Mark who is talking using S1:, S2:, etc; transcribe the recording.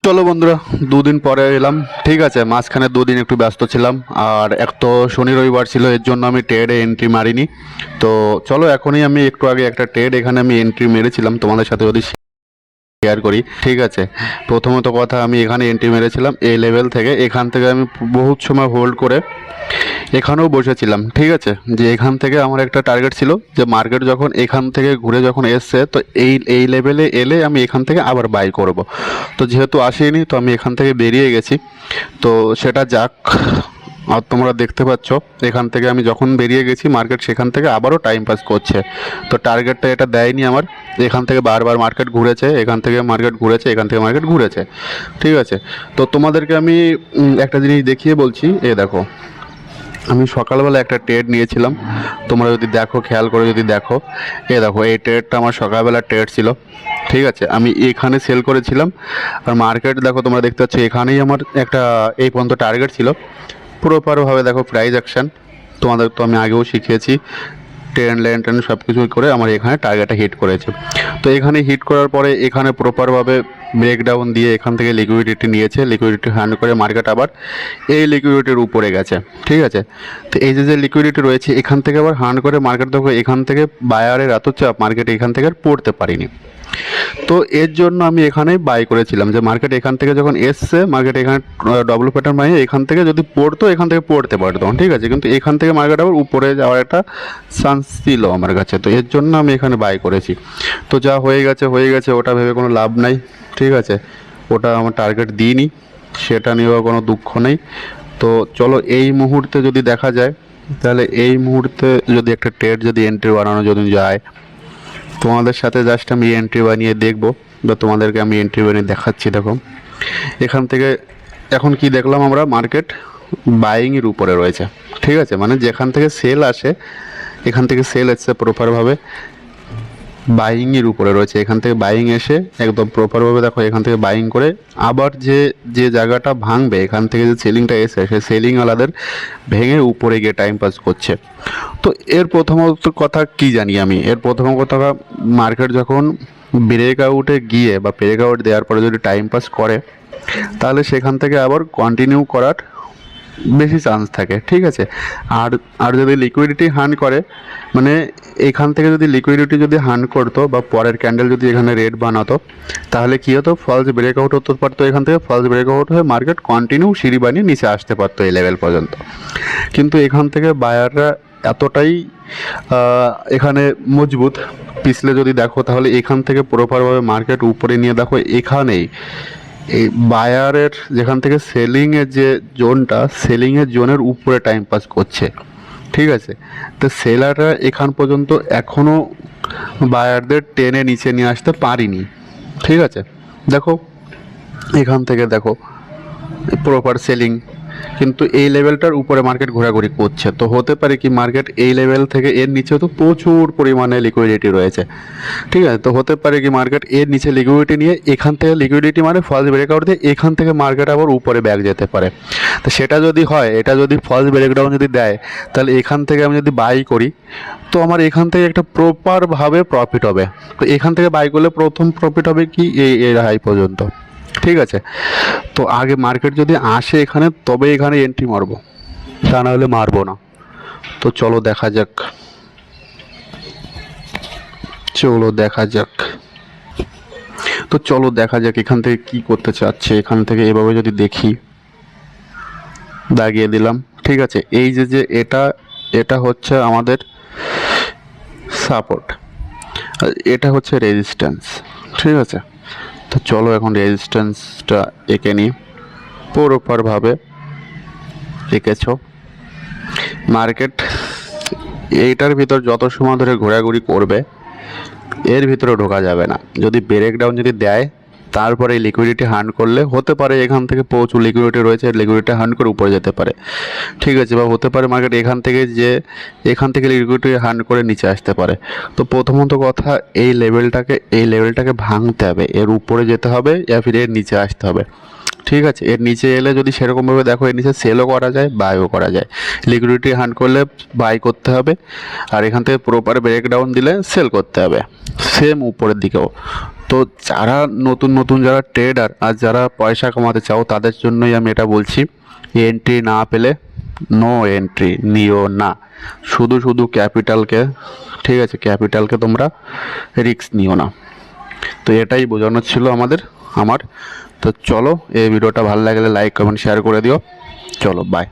S1: চলো বন্ধুরা, দুদিন পরে এলাম। ঠিক আছে, মাঝখানে দুদিন একটু ব্যস্ত ছিলাম, আর এক তো শনি রবিবার ছিল, এর জন্য আমি ট্রেডে এন্ট্রি মারিনি। তো চলো, এখনই আমি একটু আগে একটা ট্রেড এখানে আমি এন্ট্রি মেরেছিলাম, তোমাদের সাথে যদি শেয়ার করি। ঠিক আছে, প্রথমত কথা, আমি এখানে এন্ট্রি মেরেছিলাম এই লেভেল থেকে। এখান থেকে আমি বহুত সময় হোল্ড করে এখানেও বসেছিলাম। ঠিক আছে, যে এখান থেকে আমার একটা টার্গেট ছিল যে মার্কেট যখন এখান থেকে ঘুরে যখন এসছে, তো এই এই লেভেলে এলে আমি এখান থেকে আবার বাই করব। তো যেহেতু আসেনি, তো আমি এখান থেকে বেরিয়ে গেছি। তো সেটা যাক। আর তোমরা দেখতে পাচ্ছ, এখান থেকে আমি যখন বেরিয়ে গেছি, মার্কেট সেখান থেকে আবারও টাইম পাস করছে। তো টার্গেটটা এটা দেয়নি আমার। এখান থেকে বারবার মার্কেট ঘুরেছে, এখান থেকে মার্কেট ঘুরেছে, এখান থেকে মার্কেট ঘুরেছে। ঠিক আছে, তো তোমাদেরকে আমি একটা জিনিস দেখিয়ে বলছি। দেখো, আমি সকালবেলা একটা ট্রেড নিয়েছিলাম। তোমরা যদি দেখো, খেয়াল করে যদি দেখো, দেখো এই ট্রেডটা আমার সকালবেলা ট্রেড ছিল। ঠিক আছে, আমি এখানে সেল করেছিলাম। আর মার্কেট দেখো, তোমরা দেখতে পাচ্ছ, এখানেই আমার একটা এই পর্যন্ত টার্গেট ছিল। প্রপারভাবে দেখো প্রাইস অ্যাকশন, তোমাদের তো আমি আগেও শিখিয়েছি। ট্রেন লেন টেন সব কিছু করে আমার এখানে টার্গেটটা হিট করেছে। তো এখানে হিট করার পরে এখানে প্রপারভাবে ব্রেকডাউন দিয়ে এখান থেকে লিকুইডিটি নিয়েছে। লিকুইডিটি হ্যান্ড করে মার্কেট আবার এই লিকুইডিটির উপরে গেছে। ঠিক আছে, তো এই যে লিকুইডিটি রয়েছে, এখান থেকে আবার হ্যান্ড করে মার্কেট দেখো, এখান থেকে বায়ারের এত চাপ, মার্কেট এখান থেকে আর পড়তে পারিনি। তো এর জন্য আমি এখানে বাই করেছিলাম যে মার্কেট এখান থেকে যখন এসছে, মার্কেট এখানে ডব্লু প্যাটার্ন বানিয়ে এখান থেকে যদি পড়তো, এখান থেকে পড়তে পারতো। ঠিক আছে, কিন্তু এখান থেকে মার্কেট আবার উপরে যাওয়ার একটা চান্স ছিল আমার কাছে। তো এর জন্য আমি এখানে বাই করেছি। তো যা হয়ে গেছে হয়ে গেছে, ওটা ভেবে কোনো লাভ নাই। ঠিক আছে, ওটা আমার টার্গেট দিইনি, সেটা নিয়েও কোনো দুঃখ নেই। তো চলো, এই মুহূর্তে যদি দেখা যায়, তাহলে এই মুহূর্তে যদি একটা ট্রেড যদি এন্ট্রি বানানো যদি যায়, তোমাদের সাথে জাস্ট আমি এন্ট্রি বানিয়ে দেখবো, বা তোমাদেরকে আমি এন্ট্রি বানিয়ে দেখাচ্ছি। দেখো, এখান থেকে এখন কি দেখলাম আমরা, মার্কেট বাইংয়ের উপরে রয়েছে। ঠিক আছে, মানে যেখান থেকে সেল আসে, এখান থেকে সেল এসছে প্রপারভাবে বাইংয়ের উপরে রয়েছে। এখান থেকে বাইং এসে একদম প্রপারভাবে দেখো, এখান থেকে বাইং করে আবার যে যে জায়গাটা ভাঙবে, এখান থেকে যে সেলিংটা এসে, সেই সেলিং আলাদের ভেঙে উপরে গিয়ে টাইম পাস করছে। তো এর প্রথমত কথা কি জানি আমি, এর প্রথম কথা, মার্কেট যখন ব্রেক আউটে গিয়ে বা ব্রেক আউট দেওয়ার পরে যদি টাইম পাস করে, তাহলে সেখান থেকে আবার কন্টিনিউ করার বেশি চান্স থাকে। ঠিক আছে, আর আর যদি লিকুইডিটি হান্ড করে, মানে এখান থেকে যদি লিকুইডিটি যদি হান্ড করতো বা পরের ক্যান্ডেল যদি এখানে রেড বানাতো, তাহলে কী হতো, ফলস ব্রেকআউট হতে পারতো। এখান থেকে ফলস ব্রেকআউট হয়ে মার্কেট কন্টিনিউ সিঁড়ি বানিয়ে নিচে আসতে পারতো এই লেভেল পর্যন্ত। কিন্তু এখান থেকে বায়াররা এতটাই এখানে মজবুত, পিছলে যদি দেখো, তাহলে এখান থেকে প্রপারভাবে মার্কেট উপরে নিয়ে দেখো, এখানেই এই বায়ারের যেখান থেকে সেলিংয়ের যে জোনটা, সেলিংয়ের জোনের উপরে টাইম পাস করছে। ঠিক আছে, তো সেলাররা এখান পর্যন্ত এখনও বায়ারদের টেনে নিচে নিয়ে আসতে পারিনি। ঠিক আছে, দেখো এখান থেকে দেখো প্রপার সেলিং, কিন্তু এই লেভেলটার উপরে মার্কেট ঘোরাঘুরি করছে। তো হতে পারে কি, মার্কেট এই লেভেল থেকে এর নিচেও তো প্রচুর পরিমাণে লিকুইডিটি রয়েছে। ঠিক আছে, তো হতে পারে কি, মার্কেট এর নিচে লিকুইডিটি নিয়ে এখান থেকে লিকুইডিটি মানে ফলস ব্রেকআউট দিয়ে এখান থেকে মার্কেট আবার উপরে ব্যাক যেতে পারে। তো সেটা যদি হয়, এটা যদি ফলস ব্রেকডাউন যদি দেয়, তাহলে এখান থেকে আমি যদি বাই করি, তো আমার এখান থেকে একটা প্রপারভাবে প্রফিট হবে। তো এখান থেকে বাই করলে প্রথম প্রফিট হবে কি, এই হাই পর্যন্ত। ঠিক আছে, তো আগে মার্কেট যদি আসে এখানে, তবে এখানে এন্ট্রি মারবো, তা না হলে মারবো না। তো চলো দেখা যাক, চলো দেখা যাক, তো চলো দেখা যাক এখান থেকে কি করতে চাচ্ছে। এখান থেকে এভাবে যদি দেখি, দাগিয়ে দিলাম। ঠিক আছে, এই যে যে এটা এটা হচ্ছে আমাদের সাপোর্ট, এটা হচ্ছে রেজিস্ট্যান্স। ঠিক আছে, তো চলো এখন রেজিস্ট্যান্সটা এঁকে নিই। প্রপারভাবে এঁকেছো, মার্কেট এইটার ভিতর যত সময় ধরে ঘোরাঘুরি করবে, এর ভিতরে ঢোকা যাবে না। যদি ব্রেকডাউন যদি দেয়, তারপরে লিকুইডিটি হান্ড করলে হতে পারে এখান থেকে প্রচুর লিকুইডিটি রয়েছে, লিকুইডিটি হান্ড করে উপরে যেতে পারে। ঠিক আছে, বা হতে পারে মার্কেট এখান থেকে যে এখান থেকে লিকুইডিটি হান্ড করে নিচে আসতে পারে। তো প্রথমত কথা, এই লেভেলটাকে ভাঙতে হবে, এর উপরে যেতে হবে, ফির এর নিচে আসতে হবে। ঠিক আছে, এর নিচে এলে যদি সেরকমভাবে দেখো, এর নিচে সেলও করা যায়, বাইও করা যায়। লিকুইডিটি হান্ড করলে বাই করতে হবে, আর এখান থেকে প্রপার ব্রেকডাউন দিলে সেল করতে হবে, সেম উপরের দিকেও। তো যারা নতুন নতুন যারা ট্রেডার আর যারা পয়সা কামাতে চাও তাদের জন্যই আমি এটা বলছি, এন্ট্রি না পেলে নো এন্ট্রি নিও না। শুধু শুধু ক্যাপিটালকে, ঠিক আছে, ক্যাপিটালকে তোমরা রিস্ক নিও না। তো এটাই বোঝানোর ছিল আমার। তো চলো, এই ভিডিওটা ভালো লাগলে লাইক কমেন্ট শেয়ার করে দিও। চলো বাই।